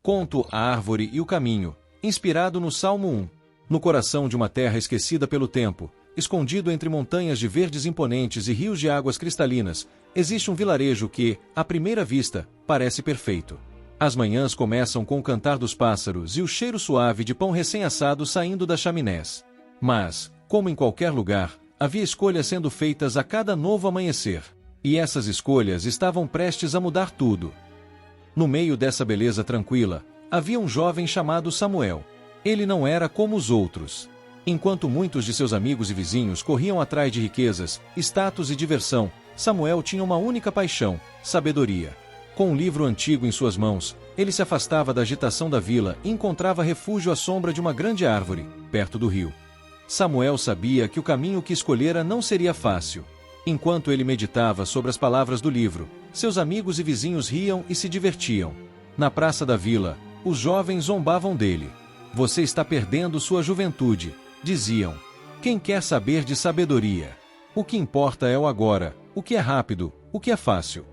Conto A Árvore e o Caminho, inspirado no Salmo 1. No coração de uma terra esquecida pelo tempo, escondido entre montanhas de verdes imponentes e rios de águas cristalinas, existe um vilarejo que, à primeira vista, parece perfeito. As manhãs começam com o cantar dos pássaros e o cheiro suave de pão recém-assado saindo das chaminés. Mas, como em qualquer lugar, havia escolhas sendo feitas a cada novo amanhecer. E essas escolhas estavam prestes a mudar tudo. No meio dessa beleza tranquila, havia um jovem chamado Samuel. Ele não era como os outros. Enquanto muitos de seus amigos e vizinhos corriam atrás de riquezas, status e diversão, Samuel tinha uma única paixão: sabedoria. Com um livro antigo em suas mãos, ele se afastava da agitação da vila e encontrava refúgio à sombra de uma grande árvore, perto do rio. Samuel sabia que o caminho que escolhera não seria fácil. Enquanto ele meditava sobre as palavras do livro, seus amigos e vizinhos riam e se divertiam. Na praça da vila, os jovens zombavam dele. "Você está perdendo sua juventude", diziam. "Quem quer saber de sabedoria? O que importa é o agora, o que é rápido, o que é fácil."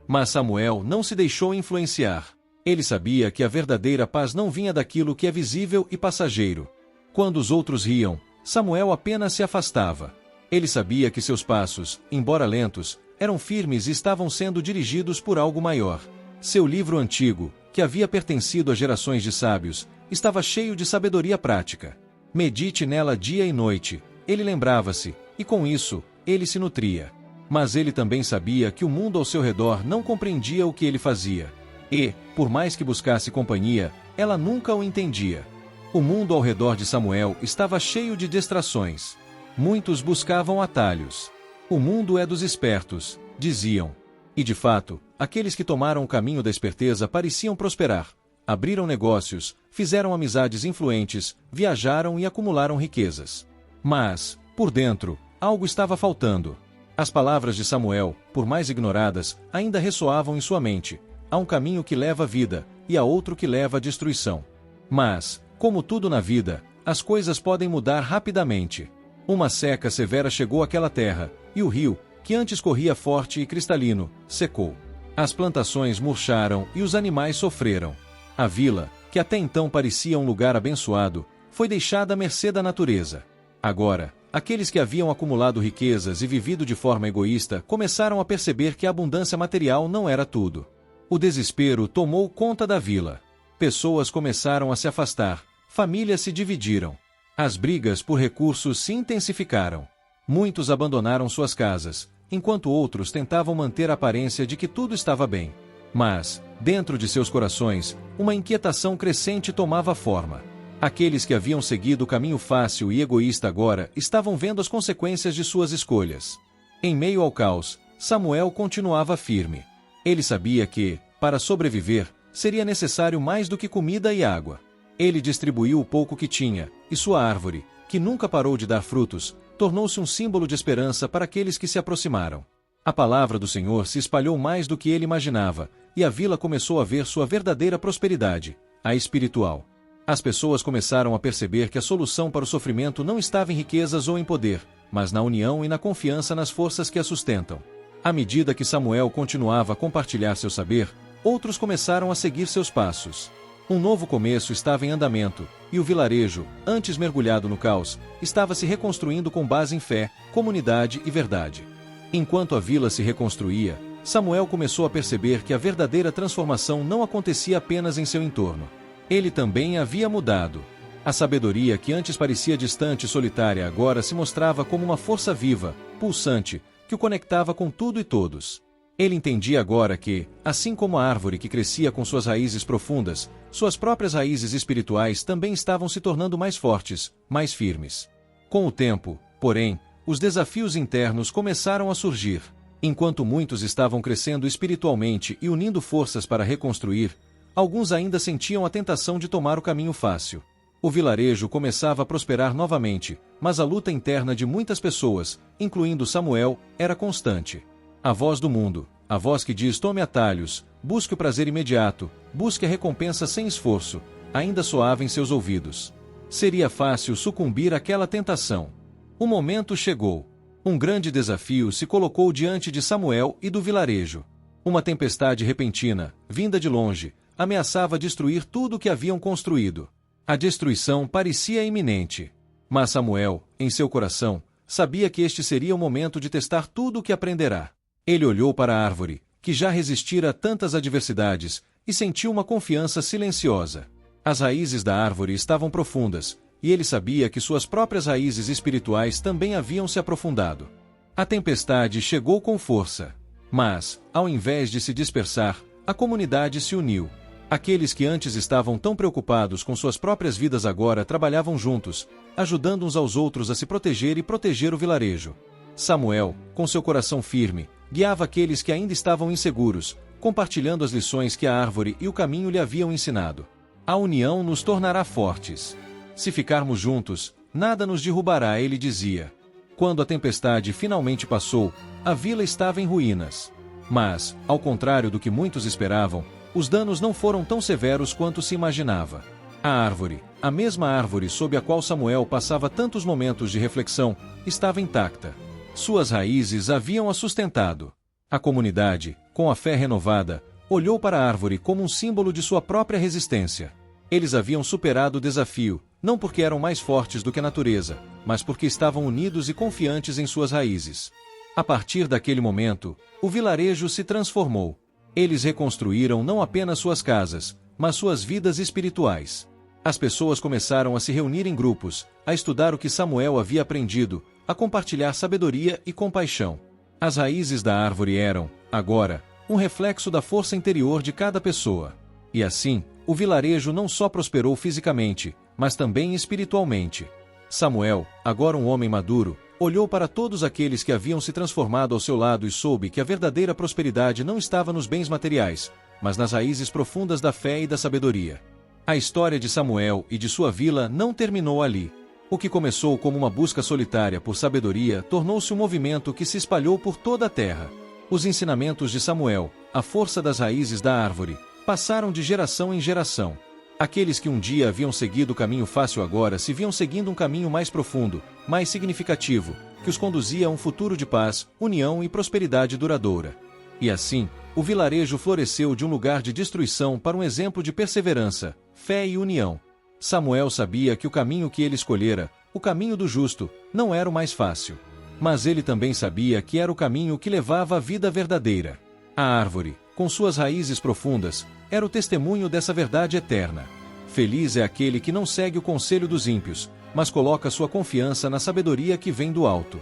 Mas Samuel não se deixou influenciar. Ele sabia que a verdadeira paz não vinha daquilo que é visível e passageiro. Quando os outros riam, Samuel apenas se afastava. Ele sabia que seus passos, embora lentos, eram firmes e estavam sendo dirigidos por algo maior. Seu livro antigo, que havia pertencido a gerações de sábios, estava cheio de sabedoria prática. Medite nela dia e noite, ele lembrava-se, e com isso, ele se nutria. Mas ele também sabia que o mundo ao seu redor não compreendia o que ele fazia. E, por mais que buscasse companhia, ela nunca o entendia. O mundo ao redor de Samuel estava cheio de distrações. Muitos buscavam atalhos. "O mundo é dos espertos", diziam. E de fato, aqueles que tomaram o caminho da esperteza pareciam prosperar. Abriram negócios, fizeram amizades influentes, viajaram e acumularam riquezas. Mas, por dentro, algo estava faltando. As palavras de Samuel, por mais ignoradas, ainda ressoavam em sua mente. Há um caminho que leva à vida, e há outro que leva à destruição. Mas, como tudo na vida, as coisas podem mudar rapidamente. Uma seca severa chegou àquela terra, e o rio, que antes corria forte e cristalino, secou. As plantações murcharam e os animais sofreram. A vila, que até então parecia um lugar abençoado, foi deixada à mercê da natureza. Agora, aqueles que haviam acumulado riquezas e vivido de forma egoísta começaram a perceber que a abundância material não era tudo. O desespero tomou conta da vila. Pessoas começaram a se afastar, famílias se dividiram. As brigas por recursos se intensificaram. Muitos abandonaram suas casas, enquanto outros tentavam manter a aparência de que tudo estava bem. Mas, dentro de seus corações, uma inquietação crescente tomava forma. Aqueles que haviam seguido o caminho fácil e egoísta agora estavam vendo as consequências de suas escolhas. Em meio ao caos, Samuel continuava firme. Ele sabia que, para sobreviver, seria necessário mais do que comida e água. Ele distribuiu o pouco que tinha, e sua árvore, que nunca parou de dar frutos, tornou-se um símbolo de esperança para aqueles que se aproximaram. A palavra do Senhor se espalhou mais do que ele imaginava, e a vila começou a ver sua verdadeira prosperidade, a espiritual. As pessoas começaram a perceber que a solução para o sofrimento não estava em riquezas ou em poder, mas na união e na confiança nas forças que a sustentam. À medida que Samuel continuava a compartilhar seu saber, outros começaram a seguir seus passos. Um novo começo estava em andamento, e o vilarejo, antes mergulhado no caos, estava se reconstruindo com base em fé, comunidade e verdade. Enquanto a vila se reconstruía, Samuel começou a perceber que a verdadeira transformação não acontecia apenas em seu entorno. Ele também havia mudado. A sabedoria que antes parecia distante e solitária agora se mostrava como uma força viva, pulsante, que o conectava com tudo e todos. Ele entendia agora que, assim como a árvore que crescia com suas raízes profundas, suas próprias raízes espirituais também estavam se tornando mais fortes, mais firmes. Com o tempo, porém, os desafios internos começaram a surgir. Enquanto muitos estavam crescendo espiritualmente e unindo forças para reconstruir, alguns ainda sentiam a tentação de tomar o caminho fácil. O vilarejo começava a prosperar novamente, mas a luta interna de muitas pessoas, incluindo Samuel, era constante. A voz do mundo, a voz que diz: "Tome atalhos, busque o prazer imediato, busque a recompensa sem esforço", ainda soava em seus ouvidos. Seria fácil sucumbir àquela tentação. O momento chegou. Um grande desafio se colocou diante de Samuel e do vilarejo. Uma tempestade repentina, vinda de longe, ameaçava destruir tudo o que haviam construído. A destruição parecia iminente. Mas Samuel, em seu coração, sabia que este seria o momento de testar tudo o que aprenderá. Ele olhou para a árvore, que já resistira a tantas adversidades, e sentiu uma confiança silenciosa. As raízes da árvore estavam profundas, e ele sabia que suas próprias raízes espirituais também haviam se aprofundado. A tempestade chegou com força. Mas, ao invés de se dispersar, a comunidade se uniu. Aqueles que antes estavam tão preocupados com suas próprias vidas agora trabalhavam juntos, ajudando uns aos outros a se proteger e proteger o vilarejo. Samuel, com seu coração firme, guiava aqueles que ainda estavam inseguros, compartilhando as lições que a árvore e o caminho lhe haviam ensinado. A união nos tornará fortes. Se ficarmos juntos, nada nos derrubará, ele dizia. Quando a tempestade finalmente passou, a vila estava em ruínas. Mas, ao contrário do que muitos esperavam, os danos não foram tão severos quanto se imaginava. A árvore, a mesma árvore sob a qual Samuel passava tantos momentos de reflexão, estava intacta. Suas raízes haviam-a sustentado. A comunidade, com a fé renovada, olhou para a árvore como um símbolo de sua própria resistência. Eles haviam superado o desafio, não porque eram mais fortes do que a natureza, mas porque estavam unidos e confiantes em suas raízes. A partir daquele momento, o vilarejo se transformou. Eles reconstruíram não apenas suas casas, mas suas vidas espirituais. As pessoas começaram a se reunir em grupos, a estudar o que Samuel havia aprendido, a compartilhar sabedoria e compaixão. As raízes da árvore eram, agora, um reflexo da força interior de cada pessoa. E assim, o vilarejo não só prosperou fisicamente, mas também espiritualmente. Samuel, agora um homem maduro, olhou para todos aqueles que haviam se transformado ao seu lado e soube que a verdadeira prosperidade não estava nos bens materiais, mas nas raízes profundas da fé e da sabedoria. A história de Samuel e de sua vila não terminou ali. O que começou como uma busca solitária por sabedoria tornou-se um movimento que se espalhou por toda a terra. Os ensinamentos de Samuel, a força das raízes da árvore, passaram de geração em geração. Aqueles que um dia haviam seguido o caminho fácil agora se viam seguindo um caminho mais profundo, mais significativo, que os conduzia a um futuro de paz, união e prosperidade duradoura. E assim, o vilarejo floresceu de um lugar de destruição para um exemplo de perseverança, fé e união. Samuel sabia que o caminho que ele escolhera, o caminho do justo, não era o mais fácil. Mas ele também sabia que era o caminho que levava à vida verdadeira. A árvore, com suas raízes profundas, era o testemunho dessa verdade eterna. Feliz é aquele que não segue o conselho dos ímpios, mas coloca sua confiança na sabedoria que vem do alto.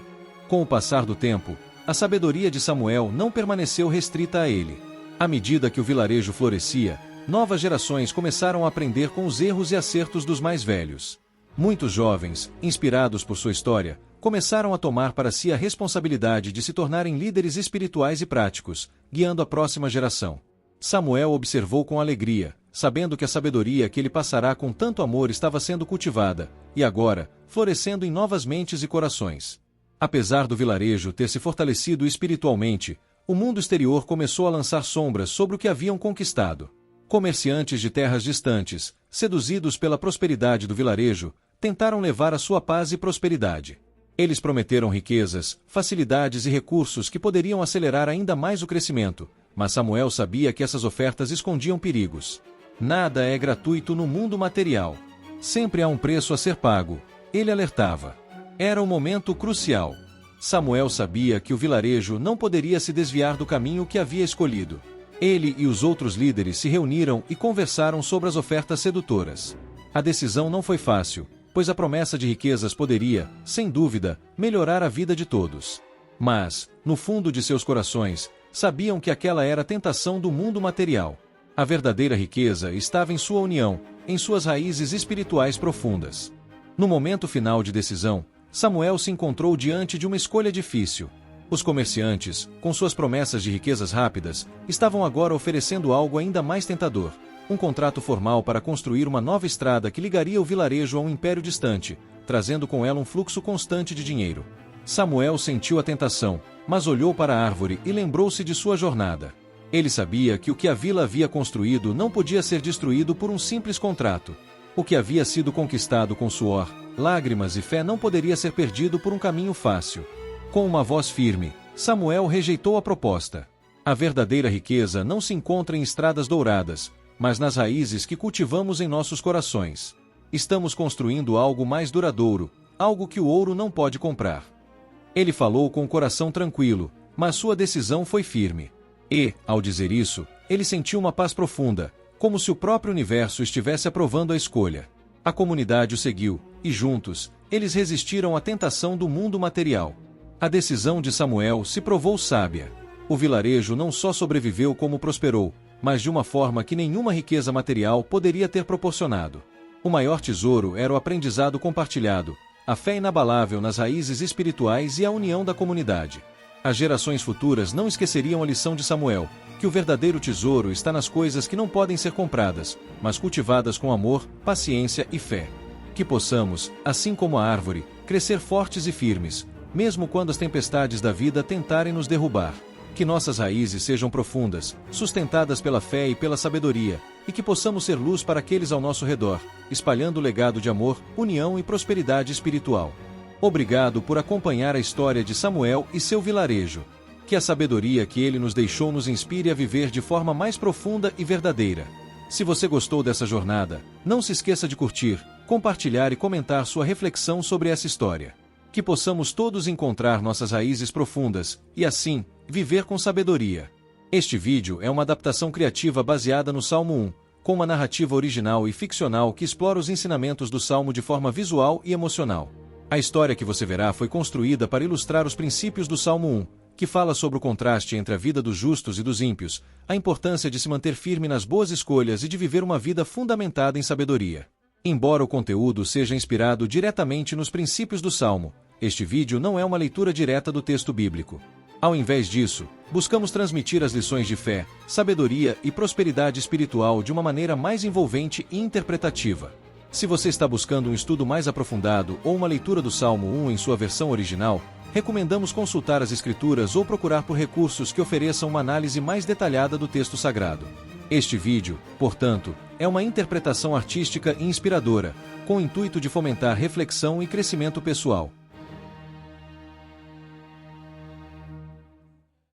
Com o passar do tempo, a sabedoria de Samuel não permaneceu restrita a ele. À medida que o vilarejo florescia, novas gerações começaram a aprender com os erros e acertos dos mais velhos. Muitos jovens, inspirados por sua história, começaram a tomar para si a responsabilidade de se tornarem líderes espirituais e práticos, guiando a próxima geração. Samuel observou com alegria, sabendo que a sabedoria que ele passará com tanto amor estava sendo cultivada, e agora, florescendo em novas mentes e corações. Apesar do vilarejo ter se fortalecido espiritualmente, o mundo exterior começou a lançar sombras sobre o que haviam conquistado. Comerciantes de terras distantes, seduzidos pela prosperidade do vilarejo, tentaram levar a sua paz e prosperidade. Eles prometeram riquezas, facilidades e recursos que poderiam acelerar ainda mais o crescimento, mas Samuel sabia que essas ofertas escondiam perigos. Nada é gratuito no mundo material. Sempre há um preço a ser pago, ele alertava. Era um momento crucial. Samuel sabia que o vilarejo não poderia se desviar do caminho que havia escolhido. Ele e os outros líderes se reuniram e conversaram sobre as ofertas sedutoras. A decisão não foi fácil, pois a promessa de riquezas poderia, sem dúvida, melhorar a vida de todos. Mas, no fundo de seus corações, sabiam que aquela era a tentação do mundo material. A verdadeira riqueza estava em sua união, em suas raízes espirituais profundas. No momento final de decisão, Samuel se encontrou diante de uma escolha difícil. Os comerciantes, com suas promessas de riquezas rápidas, estavam agora oferecendo algo ainda mais tentador: um contrato formal para construir uma nova estrada que ligaria o vilarejo a um império distante, trazendo com ela um fluxo constante de dinheiro. Samuel sentiu a tentação, mas olhou para a árvore e lembrou-se de sua jornada. Ele sabia que o que a vila havia construído não podia ser destruído por um simples contrato. O que havia sido conquistado com suor, lágrimas e fé não poderia ser perdido por um caminho fácil. Com uma voz firme, Samuel rejeitou a proposta. A verdadeira riqueza não se encontra em estradas douradas, mas nas raízes que cultivamos em nossos corações. Estamos construindo algo mais duradouro, algo que o ouro não pode comprar. Ele falou com o coração tranquilo, mas sua decisão foi firme. E, ao dizer isso, ele sentiu uma paz profunda, como se o próprio universo estivesse aprovando a escolha. A comunidade o seguiu, e juntos, eles resistiram à tentação do mundo material. A decisão de Samuel se provou sábia. O vilarejo não só sobreviveu como prosperou, mas de uma forma que nenhuma riqueza material poderia ter proporcionado. O maior tesouro era o aprendizado compartilhado, a fé inabalável nas raízes espirituais e a união da comunidade. As gerações futuras não esqueceriam a lição de Samuel, que o verdadeiro tesouro está nas coisas que não podem ser compradas, mas cultivadas com amor, paciência e fé. Que possamos, assim como a árvore, crescer fortes e firmes, mesmo quando as tempestades da vida tentarem nos derrubar. Que nossas raízes sejam profundas, sustentadas pela fé e pela sabedoria, e que possamos ser luz para aqueles ao nosso redor, espalhando o legado de amor, união e prosperidade espiritual. Obrigado por acompanhar a história de Samuel e seu vilarejo. Que a sabedoria que ele nos deixou nos inspire a viver de forma mais profunda e verdadeira. Se você gostou dessa jornada, não se esqueça de curtir, compartilhar e comentar sua reflexão sobre essa história. Que possamos todos encontrar nossas raízes profundas e, assim, viver com sabedoria. Este vídeo é uma adaptação criativa baseada no Salmo 1, com uma narrativa original e ficcional que explora os ensinamentos do Salmo de forma visual e emocional. A história que você verá foi construída para ilustrar os princípios do Salmo 1, que fala sobre o contraste entre a vida dos justos e dos ímpios, a importância de se manter firme nas boas escolhas e de viver uma vida fundamentada em sabedoria. Embora o conteúdo seja inspirado diretamente nos princípios do Salmo, este vídeo não é uma leitura direta do texto bíblico. Ao invés disso, buscamos transmitir as lições de fé, sabedoria e prosperidade espiritual de uma maneira mais envolvente e interpretativa. Se você está buscando um estudo mais aprofundado ou uma leitura do Salmo 1 em sua versão original, recomendamos consultar as Escrituras ou procurar por recursos que ofereçam uma análise mais detalhada do texto sagrado. Este vídeo, portanto, é uma interpretação artística e inspiradora, com o intuito de fomentar reflexão e crescimento pessoal.